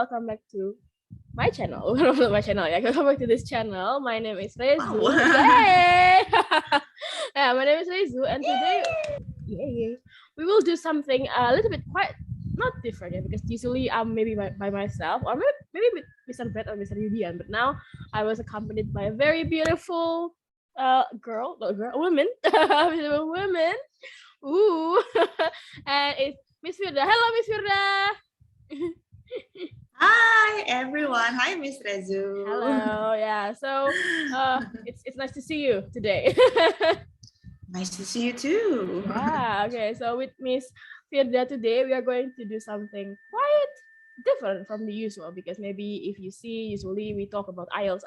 welcome back to my channel. Welcome to my channel, yeah. Welcome back to this channel. My name is Rezu. Wow. Yay! Yeah, my name is Rezu, and today, we will do something a little bit quite not different, yeah, because usually I'm maybe by myself, or maybe with Mr. Brett or Mr. Yudian, but now I was accompanied by a very beautiful woman, beautiful woman. Ooh, and it's Miss Firda. Hello, Miss Firda. Hi everyone. Hi Miss Rezu. Hello. Yeah. So it's nice to see you today. Nice to see you too. Yeah. Okay. So with Miss Firda today, we are going to do something quite different from the usual, because maybe if you see, usually we talk about IELTS,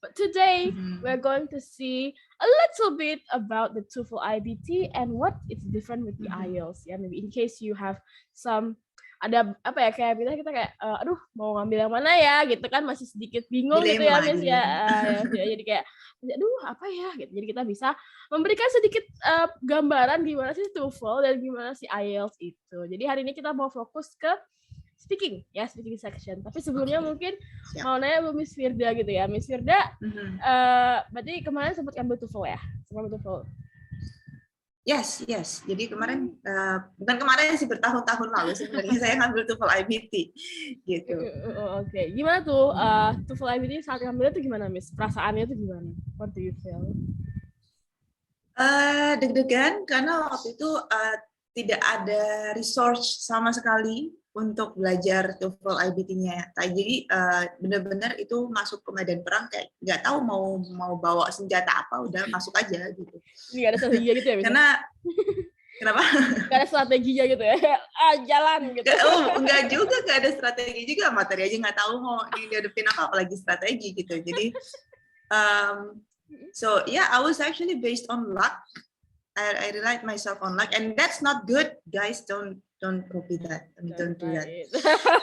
but today we're going to see a little bit about the TOEFL IBT and what it's different with the IELTS, ya. Maybe in case you have some ada apa ya, kayak kita kayak aduh mau ngambil yang mana ya gitu kan, masih sedikit bingung gitu ya Miss ya, jadi kayak aduh apa ya gitu. Jadi kita bisa memberikan sedikit gambaran gimana sih TOEFL dan gimana sih IELTS itu. Jadi hari ini kita mau fokus ke speaking section. Tapi sebelumnya mungkin mau nanya Bu Miss Firda gitu ya. Miss Firda, berarti kemarin sempat ambil TOEFL ya? Sempat ambil TOEFL. Yes. Jadi kemarin, bukan kemarin sih, bertahun-tahun lalu sebenarnya saya ngambil TOEFL IBT gitu. Oke. Gimana tuh TOEFL IBT saat ngambilnya tuh gimana, Miss? Perasaannya tuh gimana? What do you feel? Deg-degan karena waktu itu tidak ada resource sama sekali untuk belajar TOEFL IBT-nya. Jadi benar-benar itu masuk ke medan perang, kayak nggak tahu mau bawa senjata apa, udah masuk aja gitu. Nggak ada strateginya gitu ya? Karena kenapa? Nggak ada strateginya gitu ya? Jalan gitu. Nggak juga, nggak ada strategi juga, materi aja nggak tahu mau dihadapin apa, apalagi strategi gitu. Jadi so yeah, I was actually based on luck. I relied myself on luck, and that's not good, guys. Don't copy that. I mean, don't do that.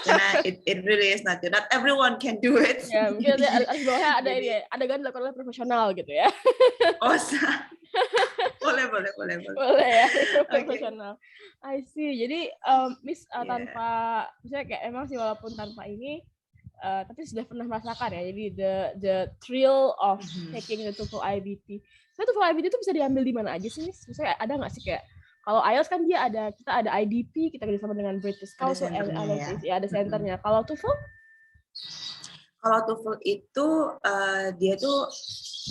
Karena it really is not good. Not everyone can do it. Ya, mungkin di bawahnya ada ini ya, adegan dilakukan oleh profesional gitu ya. Oh, boleh ya, profesional. I see. Jadi Miss tanpa, misalnya kayak emang sih walaupun tanpa ini, tapi sudah pernah merasakan ya. Jadi the thrill of taking the TOEFL IBT. So TOEFL IBT itu bisa diambil di mana aja sih, Miss? Misalnya ada nggak sih kayak kalau IELTS kan kita ada IDP, kita kerjasama dengan British Council, ada senternya. Kalau TOEFL? Kalau TOEFL itu dia tuh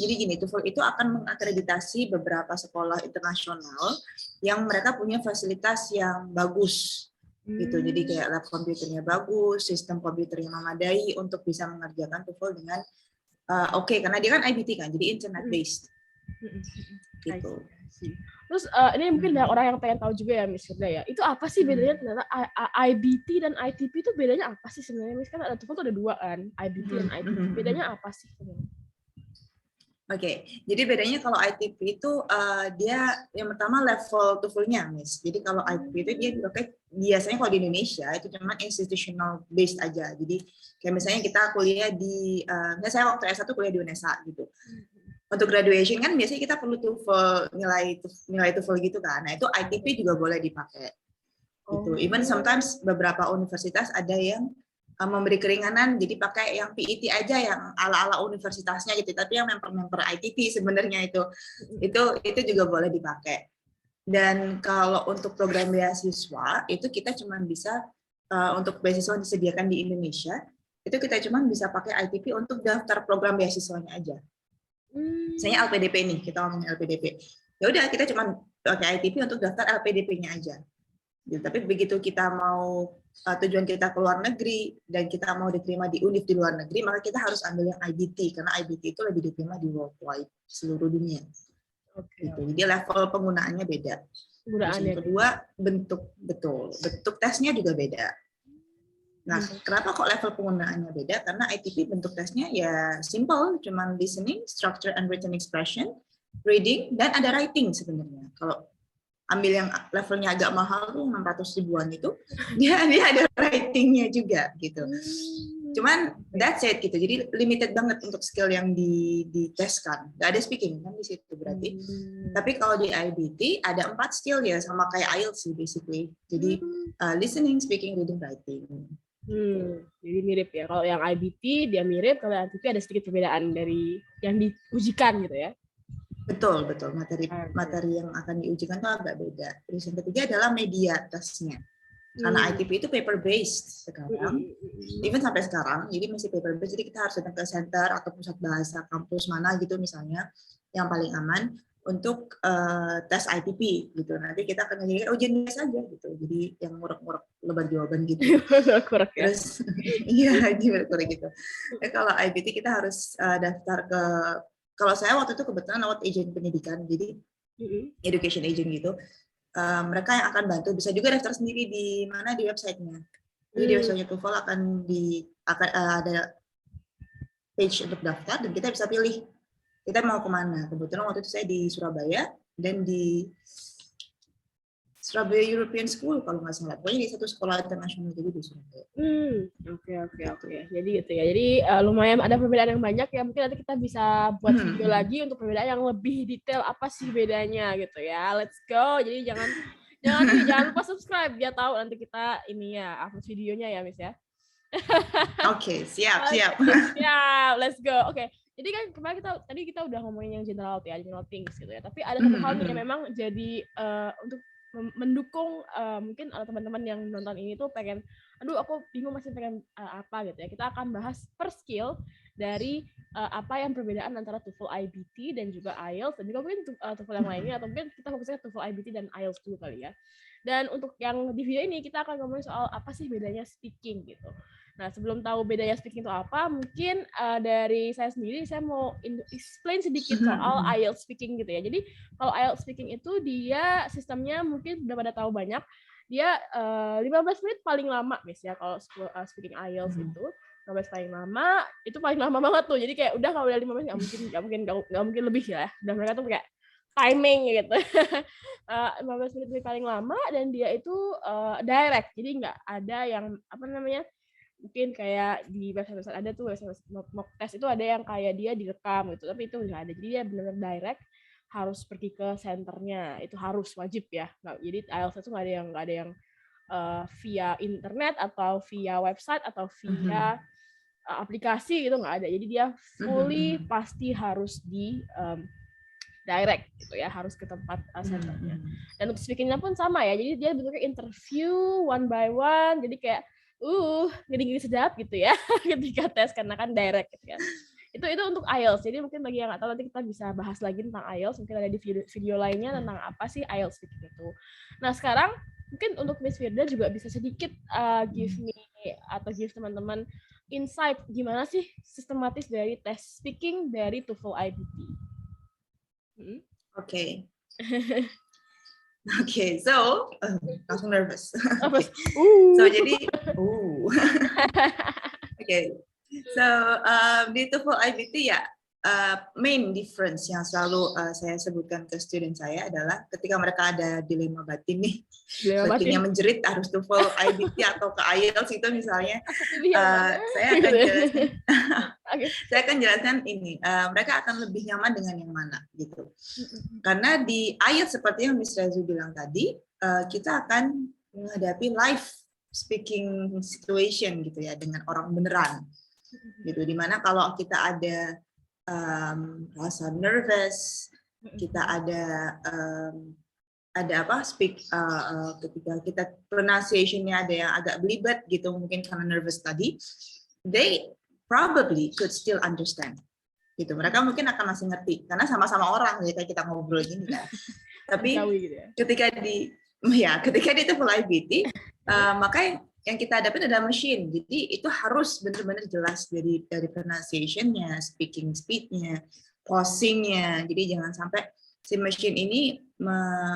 jadi gini, TOEFL itu akan mengakreditasi beberapa sekolah internasional yang mereka punya fasilitas yang bagus gitu. Jadi kayak lab komputernya bagus, sistem komputernya memadai untuk bisa mengerjakan TOEFL dengan oke, karena dia kan IBT kan, jadi internet based gitu. Terus ini mungkin banyak orang yang pengen tahu juga ya, Miss Firda ya. Itu apa sih bedanya ternyata IBT dan ITP itu bedanya apa sih sebenarnya? Miss kan ada TOEFL tuh ada dua kan, IBT dan ITP. Bedanya apa sih sebenarnya? Oke, jadi bedanya kalau ITP itu dia yang pertama level TOEFL-nya, Miss. Jadi kalau ITP itu dia biasanya kalau di Indonesia itu cuma institutional based aja. Jadi kayak misalnya kita kuliah di, saya waktu S1 kuliah di UNESA gitu. Untuk graduation kan biasanya kita perlu TOEFL, nilai TOEFL gitu kan. Nah itu ITP juga boleh dipakai. Gitu. Even sometimes beberapa universitas ada yang memberi keringanan, jadi pakai yang PET aja yang ala-ala universitasnya gitu. Tapi yang member ITP sebenarnya itu juga boleh dipakai. Dan kalau untuk program beasiswa itu kita cuma bisa untuk beasiswa yang disediakan di Indonesia itu kita cuma bisa pakai ITP untuk daftar program beasiswanya aja. Misalnya LPDP nih, kita ngomongin LPDP. Ya udah kita cuma pakai ITP untuk daftar LPDP-nya aja. Gitu. Tapi begitu kita mau tujuan kita ke luar negeri dan kita mau diterima di univ di luar negeri, maka kita harus ambil yang IBT karena IBT itu lebih diterima di worldwide, seluruh dunia. Gitu. Jadi level penggunaannya beda. Yang kedua bentuk tesnya juga beda. Nah, kenapa kok level penggunaannya beda? Karena ITP bentuk tesnya ya simple, cuman listening, structure and written expression, reading, dan ada writing sebenarnya. Kalau ambil yang levelnya agak mahal tuh 600 ribuan itu, dia ada writing-nya juga gitu. Cuman that's it gitu. Jadi limited banget untuk skill yang diteskan. Gak ada speaking kan di situ berarti. Tapi kalau di IBT ada 4 skill ya, sama kayak IELTS sih basically. Jadi listening, speaking, reading, writing. Jadi mirip ya. Kalau yang IBT dia mirip, kalau yang ITP ada sedikit perbedaan dari yang diujikan gitu ya. Betul. Materi yang akan diujikan itu agak beda. Terus yang ketiga adalah media tesnya. Karena ITP itu paper based sekarang, even sampai sekarang, jadi masih paper based. Jadi kita harus datang ke center atau pusat bahasa kampus mana gitu misalnya yang paling aman untuk tes ITP gitu. Nanti kita akan menjadikan ujian biasa aja gitu. Jadi yang ngurek-ngurek lebar jawaban gitu. Kurang ya. Terus iya kurang gitu. Kalau IBT kita harus daftar ke, kalau saya waktu itu kebetulan lewat agen pendidikan, jadi education agent gitu. Mereka yang akan bantu, bisa juga daftar sendiri di mana, di websitenya. Jadi di websitenya TOEFL akan ada page untuk daftar dan kita bisa pilih kita mau kemana. Kebetulan waktu itu saya di Surabaya dan di Surabaya European School kalau nggak salah. Pokoknya di satu sekolah internasional juga di Surabaya. Oke. Jadi gitu ya. Jadi lumayan ada perbedaan yang banyak ya. Mungkin nanti kita bisa buat video lagi untuk perbedaan yang lebih detail apa sih bedanya gitu ya. Let's go. Jadi jangan lupa subscribe biar tahu nanti kita ini ya upload videonya ya, Miss ya. Oke, siap. Let's go. Oke. Jadi kan kemarin kita udah ngomongin yang general things gitu ya. Tapi ada satu hal yang memang jadi untuk mendukung mungkin teman-teman yang nonton ini tuh pengen, aduh aku bingung masih pengen apa gitu ya. Kita akan bahas per skill dari apa yang perbedaan antara TOEFL IBT dan juga IELTS dan juga mungkin TOEFL yang lainnya, atau mungkin kita fokusnya TOEFL IBT dan IELTS dulu kali ya. Dan untuk yang di video ini kita akan ngomongin soal apa sih bedanya speaking gitu. Nah, sebelum tahu bedanya speaking itu apa, mungkin dari saya sendiri, saya mau explain sedikit soal IELTS speaking gitu ya. Jadi, kalau IELTS speaking itu dia sistemnya mungkin udah pada tahu banyak. Dia 15 menit paling lama, Miss ya, kalau speaking IELTS itu. 15 paling lama, itu paling lama banget tuh. Jadi kayak udah kalau udah 5 menit nggak mungkin lebih ya. Dan mereka tuh kayak timing gitu. 15 menit paling lama dan dia itu direct. Jadi nggak ada yang mungkin kayak di website ada tuh website mock test itu ada yang kayak dia direkam gitu, tapi itu nggak ada. Jadi dia benar-benar direct, harus pergi ke senternya, itu harus wajib ya. Jadi IELTS itu nggak ada yang via internet atau via website atau via aplikasi gitu, nggak ada. Jadi dia fully pasti harus di direct gitu ya, harus ke tempat senternya. Dan untuk speakingnya pun sama ya, jadi dia bentuknya interview one by one, jadi kayak ngeri sedap gitu ya ketika tes karena kan direct gitu kan. Itu untuk IELTS. Jadi mungkin bagi yang nggak tahu nanti kita bisa bahas lagi tentang IELTS, mungkin ada di video lainnya tentang apa sih IELTS speaking itu. Nah, sekarang mungkin untuk Miss Firda juga bisa sedikit give teman-teman insight gimana sih sistematis dari tes speaking dari TOEFL IBT. Okay, so langsung nervous. So jadi, so di TOEFL IBT ya, main difference yang selalu saya sebutkan ke student saya adalah ketika mereka ada dilema batin nih, batinnya menjerit harus TOEFL IBT atau ke IELTS itu misalnya, saya akan jelaskan ini, mereka akan lebih nyaman dengan yang mana gitu. Karena di IELTS seperti yang Miss Rezu bilang tadi, kita akan menghadapi live speaking situation gitu ya, dengan orang beneran gitu. Dimana kalau kita ada rasa nervous, kita ada ketika kita pronunciation-nya ada yang agak belibet gitu, mungkin karena nervous tadi, they probably could still understand gitu. Mereka mungkin akan masih ngerti karena sama-sama orang ya, kayak kita ngobrol gini kan. Tapi ketika di TOEFL IBT, maka yang kita hadapi adalah mesin. Jadi itu harus benar-benar jelas dari pronunciation-nya, speaking speed-nya, pausing-nya. Jadi jangan sampai si mesin ini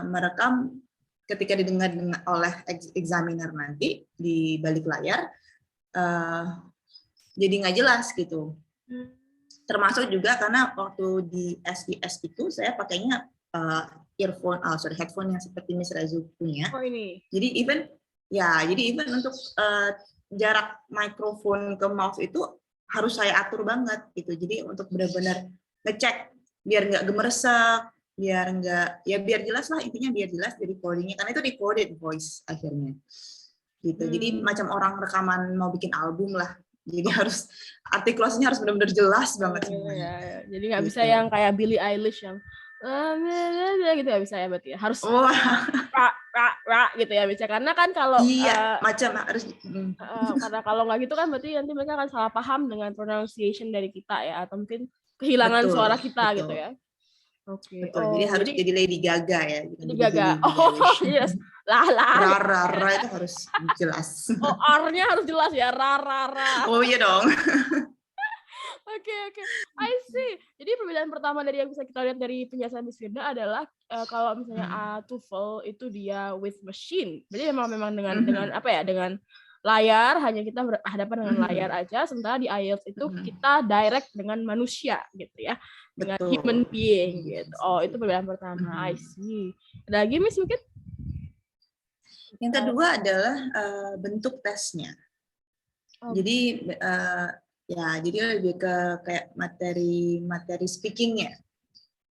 merekam ketika didengar oleh examiner nanti di balik layar, jadi nggak jelas gitu. Termasuk juga karena waktu di SIS itu saya pakainya headphone yang seperti Miss Rezu punya. Jadi even untuk jarak mikrofon ke mouse itu harus saya atur banget gitu. Jadi untuk benar-benar ngecek biar nggak gemeresek, biar jelas lah, intinya biar jelas dari recordingnya, karena itu recorded voice akhirnya. gitu. Jadi macam orang rekaman mau bikin album lah. Jadi harus artikulasinya harus benar-benar jelas banget semuanya. Ya. Jadi nggak bisa Gitu. yang kayak Billie Eilish yang gitu nggak bisa ya berarti ya. Harus gitu ya bisa, karena kan kalau macam harus karena kalau nggak gitu kan berarti nanti mereka akan salah paham dengan pronunciation dari kita ya, atau mungkin kehilangan suara kita gitu ya. Oke. Betul. Jadi harus jadi Lady Gaga ya. Jadi Gaga. Yes. Ra itu harus jelas. R-nya harus jelas ya. Ra. Oh iya dong. Oke. I see. Jadi perbedaan pertama dari yang bisa kita lihat dari penjelasan Miss Firda adalah kalau misalnya TOEFL itu dia with machine. Jadi memang dengan apa ya? Dengan layar, hanya kita berhadapan dengan layar aja. Sementara di IELTS itu kita direct dengan manusia gitu ya. Dengan human being gitu. Oh, itu perbedaan pertama. I see. Ada lagi Miss mungkin? Yang kedua adalah bentuk tesnya. Jadi jadi lebih ke kayak materi speakingnya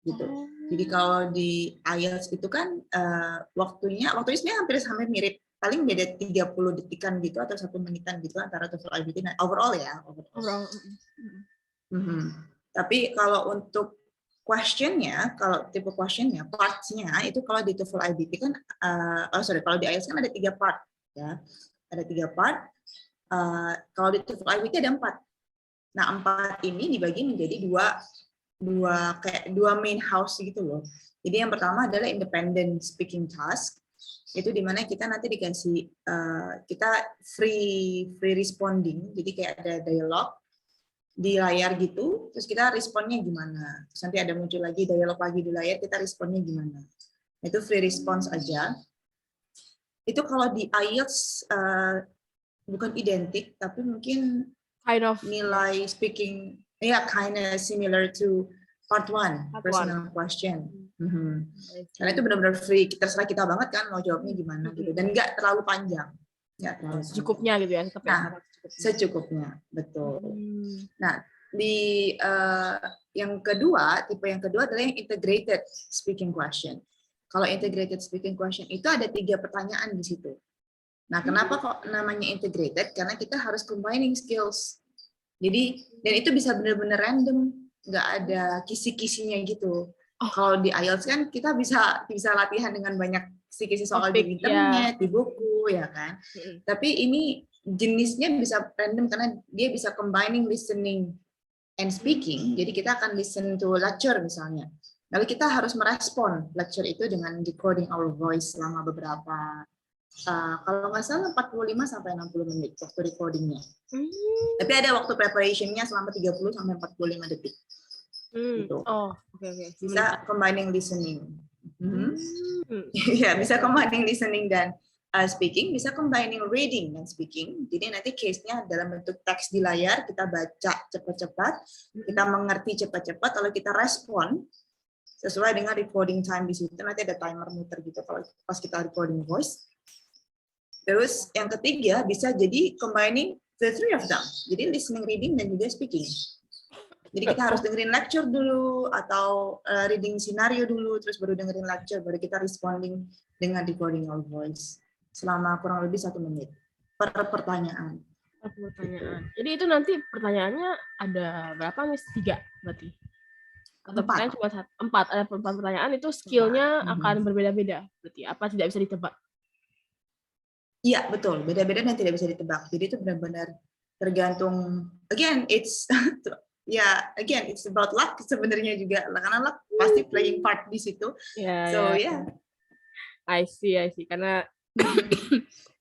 gitu. Jadi kalau di IELTS itu kan waktunya sebenarnya hampir mirip, paling beda 30 detikan gitu atau 1 menitan gitu antara TOEFL IBT dan overall ya. Overall. Tapi kalau untuk questionnya, kalau tipe questionnya, parts-nya itu kalau di TOEFL IBT kan, kalau di IELTS kan ada 3 part ya, ada 3 part. Kalau di TOEFL IBT ada 4. Nah 4 ini dibagi menjadi dua main house gitu loh. Jadi yang pertama adalah independent speaking task. Itu dimana kita nanti dikasih kita free responding, jadi kayak ada dialog di layar gitu, terus kita responnya gimana, terus nanti ada muncul lagi dialog lagi di layar, kita responnya gimana. Itu free response aja. Itu kalau di IELTS bukan identik, tapi mungkin kind of nilai speaking kind of similar to part 1 personal question. Karena itu benar-benar free, terserah kita banget kan mau jawabnya gimana gitu, dan nggak terlalu panjang, secukupnya gitu ya, tetap secukupnya, betul. Nah di yang kedua, tipe yang kedua adalah yang integrated speaking question. Kalau integrated speaking question itu ada 3 pertanyaan di situ. Nah kenapa kok namanya integrated? Karena kita harus combining skills. Jadi dan itu bisa benar-benar random, nggak ada kisi-kisinya gitu. Kalau di IELTS kan kita bisa latihan dengan banyak kisi-kisi soal di internet, di buku ya kan. Tapi ini jenisnya bisa random karena dia bisa combining listening and speaking. Jadi kita akan listen to lecture misalnya. Lalu kita harus merespon lecture itu dengan recording our voice selama beberapa kalau nggak salah 45 sampai 60 menit waktu recordingnya. Tapi ada waktu preparationnya selama 30 sampai 45 detik. Gitu. Okay. Bisa combining listening. Ya, bisa combining listening dan speaking, bisa combining reading dan speaking. Jadi nanti case-nya dalam bentuk teks di layar, kita baca cepat-cepat, kita mengerti cepat-cepat, lalu kita respon sesuai dengan recording time di situ. Nanti ada timer muter gitu kalau pas kita recording voice. Terus yang ketiga bisa jadi combining the three of them. Jadi listening, reading, dan juga speaking. Jadi kita harus dengerin lecture dulu atau reading scenario dulu, terus baru dengerin lecture, baru kita responding dengan recording our voice selama kurang lebih 1 menit per pertanyaan. Jadi itu nanti pertanyaannya ada berapa Miss? 3 berarti? Atau pertanyaan cuma 4? Ada 4 pertanyaan, itu skillnya akan berbeda-beda berarti? Apa tidak bisa ditebak? Iya, betul. Beda-beda dan tidak bisa ditebak. Jadi itu benar-benar tergantung. Again, it's about luck sebenarnya juga. Karena luck pasti playing part di situ. I see. Karena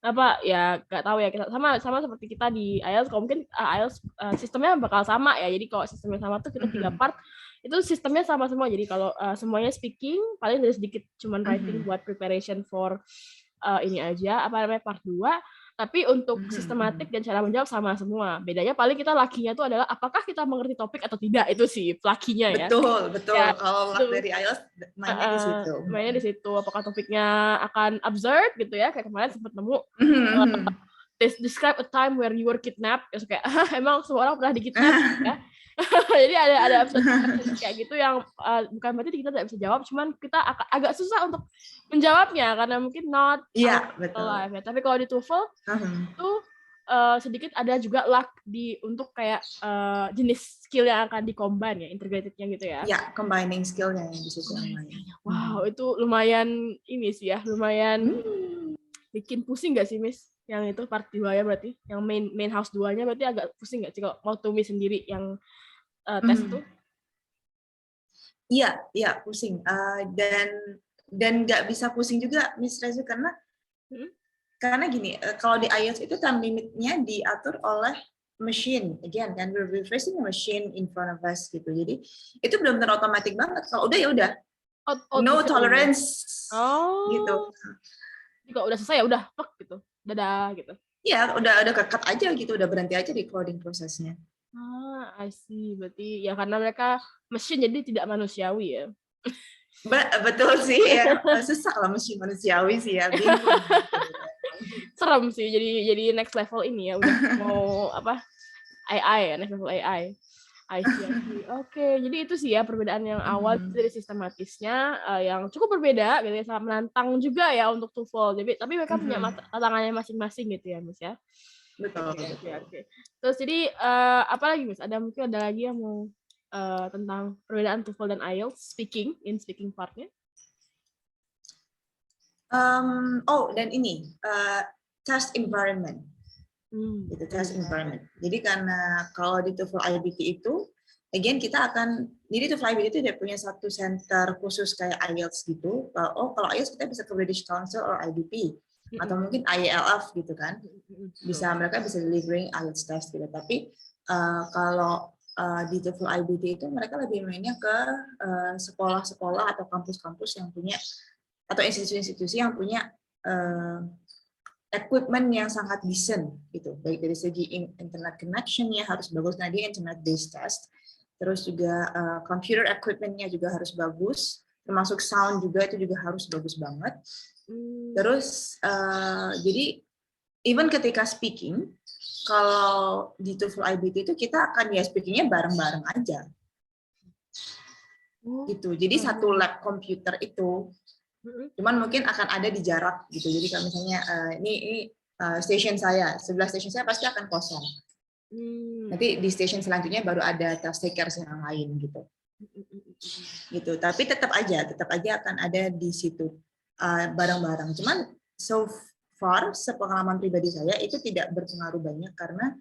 apa ya, nggak tahu ya, kita sama seperti kita di IELTS. Kalau mungkin IELTS sistemnya bakal sama ya. Jadi kalau sistemnya sama tuh kita 3 part. Itu sistemnya sama semua. Jadi kalau semuanya speaking, paling ada sedikit cuman writing buat preparation for ini aja, part 2, tapi untuk sistematik dan cara menjawab sama semua. Bedanya paling kita lakinya tuh adalah apakah kita mengerti topik atau tidak, itu sih lakinya ya. Betul. Ya, kalau dari IELTS mainnya di situ. Apakah topiknya akan absurd gitu ya, kayak kemarin sempat nemu describe a time where you were kidnapped, ya kayak emang semua orang pernah dikidnap ya. Jadi ada episode kayak gitu yang bukan berarti kita tidak bisa jawab, cuman kita agak susah untuk menjawabnya karena mungkin not alive ya. Tapi kalau di TOEFL itu sedikit ada juga luck untuk kayak jenis skill yang akan di-combine ya, integratednya gitu ya. Ya, combining skill-nya yang di situ. Wow, itu lumayan ini sih ya, lumayan bikin pusing nggak sih, Miss? Yang itu part 2 ya berarti, yang main house 2-nya berarti agak pusing nggak sih kalau mau tumis sendiri yang tes itu? Iya, pusing. Dan nggak bisa pusing juga, Miss Rezu, karena gini, kalau di IELTS itu time limitnya diatur oleh machine. Again, kan we're facing a machine in front of us gitu. Jadi itu benar-benar otomatis banget. Kalau udah ya udah, no tolerance gitu. Jadi kalau udah selesai ya udah, gitu, dadah gitu. Iya, udah kekat aja gitu, udah berhenti aja di coding prosesnya. I see. Berarti ya karena mereka mesin jadi tidak manusiawi ya. Betul sih ya. Susah lah mesin manusiawi sih ya. Bingung. Serem sih jadi next level ini ya, udah mau apa? AI ya, next level AI. I see. Oke, jadi itu sih ya perbedaan yang awal dari sistematisnya yang cukup berbeda gitu ya, sangat menantang juga ya untuk TOEFL. Tapi mereka punya tantangannya masing-masing gitu ya, Miss ya. Betul. Oke. Terus jadi apa lagi, Miss? Mungkin ada lagi yang mau tentang perbedaan TOEFL dan IELTS speaking partnya? Dan ini test environment. Gitu, test environment. Jadi karena kalau di TOEFL IBT itu, again kita jadi TOEFL IBT itu dia punya satu center khusus kayak IELTS gitu. Kalau IELTS kita bisa ke British Council or IBP atau mungkin IELF gitu kan. Mereka bisa delivering IELTS test gitu. Tapi kalau di TOEFL IBT itu mereka lebih mainnya ke sekolah-sekolah atau kampus-kampus yang punya atau institusi-institusi yang punya equipment yang sangat decent gitu, baik dari segi internet connection-nya harus bagus, nah dia internet based test, terus juga computer equipment-nya juga harus bagus, termasuk sound juga itu juga harus bagus banget. Terus jadi even ketika speaking, kalau di TOEFL IBT itu kita akan ya speaking-nya bareng-bareng aja gitu, jadi satu lab komputer itu. Cuman mungkin akan ada di jarak gitu. Jadi kalau misalnya ini station saya, sebelah station saya pasti akan kosong. Nanti di station selanjutnya baru ada task takers yang lain gitu. Gitu. Tapi tetap aja akan ada di situ bareng-bareng. Cuman so far sepengalaman pribadi saya itu tidak berpengaruh banyak karena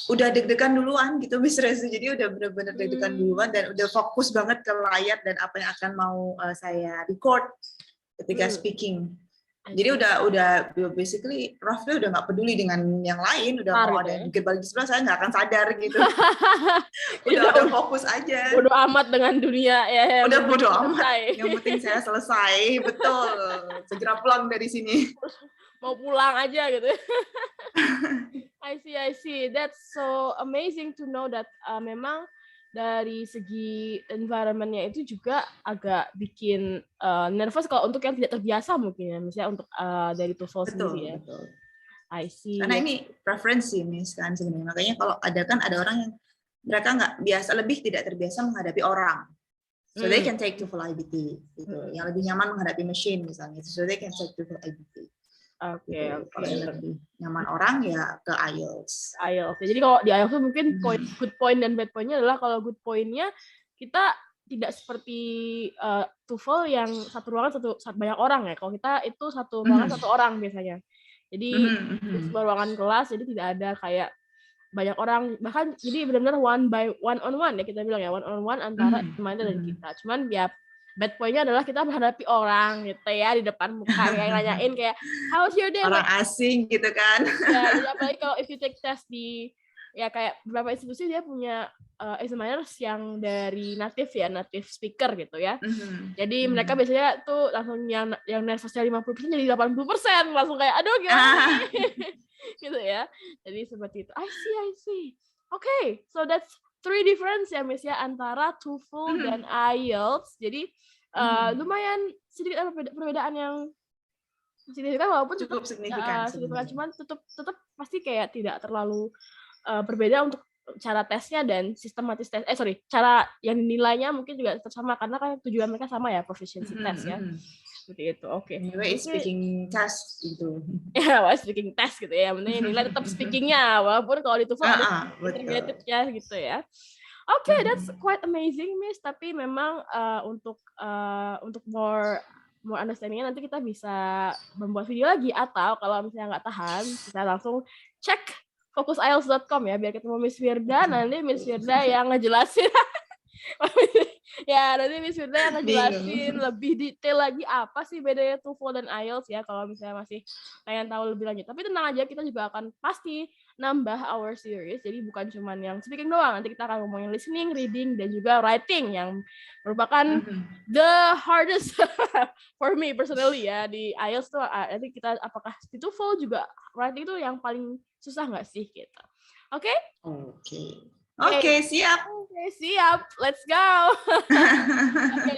udah deg-degan duluan gitu, Miss Rezu. Jadi udah benar-benar deg-degan duluan dan udah fokus banget ke layar dan apa yang akan mau saya record ketika speaking. Jadi udah basically roughly udah nggak peduli dengan yang lain, udah mau ada yang balik di sebelah saya nggak akan sadar gitu. udah fokus aja. Bodoh amat dengan dunia ya. Udah bodoh amat. Yang penting saya selesai, betul. Segera pulang dari sini. Mau pulang aja gitu. I see. That's so amazing to know that memang dari segi environment-nya itu juga agak bikin nervous kalau untuk yang tidak terbiasa mungkin ya, misalnya untuk dari TOEFL sendiri ya. Betul. I see. Karena ini preferensi, Miss, kan sebenarnya. Makanya kalau ada orang yang mereka nggak biasa, lebih tidak terbiasa menghadapi orang. So they can take TOEFL IBT gitu. Yang lebih nyaman menghadapi machine misalnya. So they can take TOEFL IBT. Oke. Kalau yang lebih nyaman orang ya ke IELTS. Jadi kalau di IELTS mungkin good point dan bad point-nya adalah kalau good point-nya kita tidak seperti TOEFL yang satu ruangan satu banyak orang ya. Kalau kita itu satu ruangan satu orang biasanya. Jadi sebuah ruangan kelas jadi tidak ada kayak banyak orang, bahkan jadi benar-benar one on one ya kita bilang ya, one on one antara pemain dan kita. Cuman ya bad point-nya adalah kita menghadapi orang gitu ya di depan muka kayak nanyain kayak how's your day, orang asing gitu kan. Ya, jadi apalagi kalau if you take test di ya kayak beberapa institusi dia punya examiners yang dari native speaker gitu ya. Jadi mereka biasanya tuh langsung yang nervousnya 50% jadi 80%, langsung kayak aduh gimana gitu ya. Jadi seperti itu. I see. Okay, so that's 3 difference ya Miss ya antara TOEFL dan IELTS. Jadi lumayan sedikit perbedaan yang signifikan walaupun cukup signifikan signifikan, sebenarnya. cuman tetap pasti kayak tidak terlalu berbeda untuk cara tesnya dan sistematis tes. Cara yang nilainya mungkin juga tetap sama karena kan tujuan mereka sama ya, proficiency test ya. Seperti itu. Oke. Anyway, speaking test gitu. Ya, speaking test gitu ya. Penting nilai tetap speakingnya walaupun kalau di TOEFL ada intermediate-nya gitu ya. Oke, that's quite amazing, Miss. Tapi memang untuk more understanding-nya nanti kita bisa membuat video lagi, atau kalau misalnya nggak tahan, kita langsung cek focusielts.com ya, biar ketemu Miss Firda. Nanti Miss Firda yang ngejelasin. Ya, nanti Miss Firda yang ngejelasin lebih detail lagi apa sih bedanya TOEFL dan IELTS ya, kalau misalnya masih pengen tahu lebih lanjut. Tapi tenang aja, kita juga akan pasti nambah our series. Jadi bukan cuma yang speaking doang, nanti kita akan ngomongin listening, reading, dan juga writing yang merupakan the hardest for me personally ya. Di IELTS tuh nanti kita apakah di TOEFL juga writing itu yang paling susah nggak sih gitu. Oke? Oke, siap. Oke, siap. Let's go. Oke.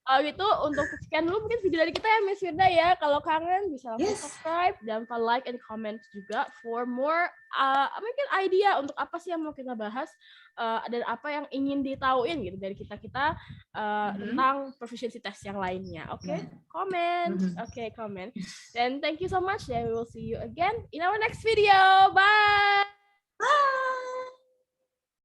Kalau gitu untuk sekian dulu mungkin video dari kita ya, Miss Firda ya. Kalau kangen bisa langsung subscribe dan like and comment juga for more mungkin idea untuk apa sih yang mau kita bahas dan apa yang ingin ditauin gitu dari kita tentang proficiency test yang lainnya. Oke? Comment. Oke, comment. Then thank you so much and we will see you again in our next video. Bye.